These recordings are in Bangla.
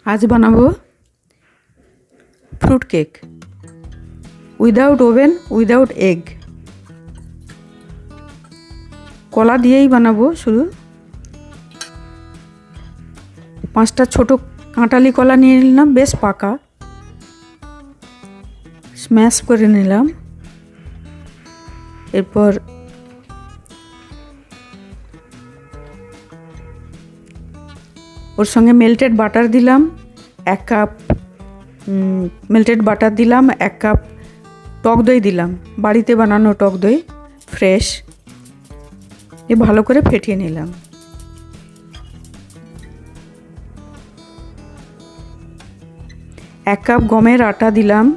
आज बनाबो fruit cake without oven without egg. कला दिएई बनाबो शुधु। 5टा छोटो काँटाली कला निये निलाम, बेश पाका, स्मैश करे निलाम। एरपर ओर संगे मेल्टेड बाटार दिलाम 1 কাপ, मेल्टेड बाटार दिलाम 1 কাপ, टक दई दिलाम, बाड़ीते बानानो टक दई फ्रेश। ये भालो करे फेटिए निलाम। एक কাপ गमेर आटा दिलाम,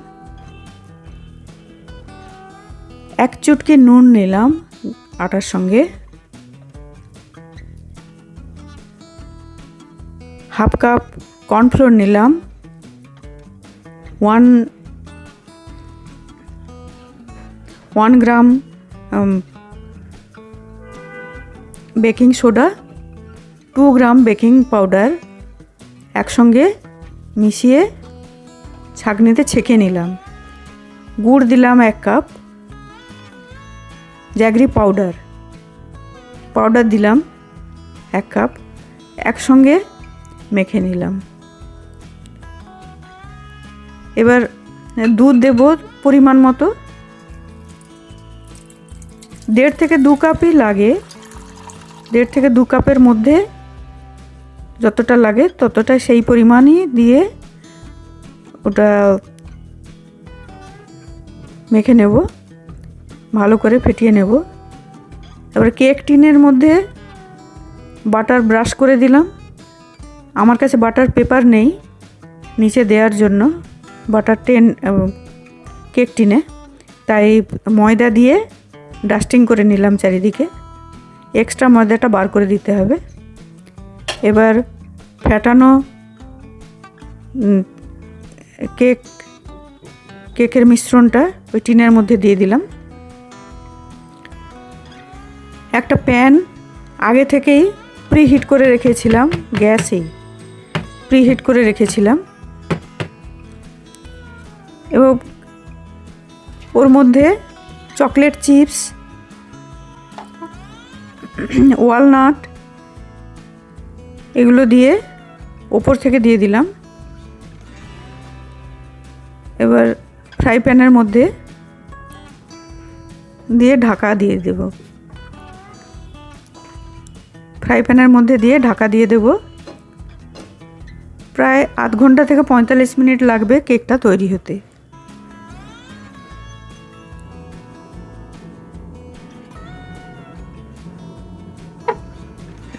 1 चुटकी नून निलाम आटार संगे, हाफ कप कॉर्नफ्लोर निलाम, 1 ग्राम बेकिंग सोडा, 2 ग्राम बेकिंग पाउडार एकसंगे मिशिए छाकनीते छेके निलाम। गुड़ दिलाम 1 कप, जैगरी पाउडार दिलाम 1 कप, एकसंगे मेखे निलाम। एबार दूध देबो परिमाण मतो, 1.5 থেকে 2 কাপই লাগে। 1.5 থেকে 2 কাপের মধ্যে যতটা লাগে ততটা সেই পরিমাণই দিয়ে ওটা মেখে নেব, ভালো করে ফেটিয়ে নেব। এবার কেক টিনের মধ্যে বাটার ব্রাশ করে দিলাম। আমার কাছে বাটার পেপার নেই নিচে দেওয়ার জন্য বাটার কেক টিনে, তাই ময়দা দিয়ে ডাস্টিং করে নিলাম চারিদিকে। এক্সট্রা ময়দাটা বার করে দিতে হবে। এবার ফেটানো কেকের মিশ্রণটা ওই টিনের মধ্যে দিয়ে দিলাম। একটা প্যান আগে থেকেই প্রিহিট করে রেখেছিলাম, গ্যাসেই প্রিহিট করে রেখেছিলাম। এবং ওর মধ্যে চকলেট চিপস, ওয়ালনাট এগুলো দিয়ে ওপর থেকে দিয়ে দিলাম। এবার ফ্রাই প্যানের মধ্যে দিয়ে ঢাকা দিয়ে দেব। ফ্রাই প্যানের মধ্যে দিয়ে ঢাকা দিয়ে দেব। প্রায় আধ ঘন্টা থেকে 45 মিনিট লাগবে কেকটা তৈরি হতে।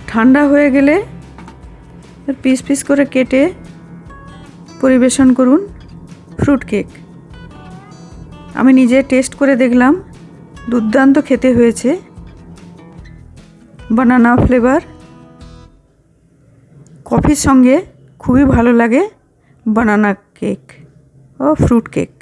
ঠান্ডা হয়ে গেলে পিস পিস করে কেটে পরিবেশন করুন ফ্রুট কেক। আমি নিজে টেস্ট করে দেখলাম, দুর্দান্ত খেতে হয়েছে। বানানা ফ্লেভার, কফির সঙ্গে খুবই ভালো লাগে বানানা কেক ও ফ্রুট কেক।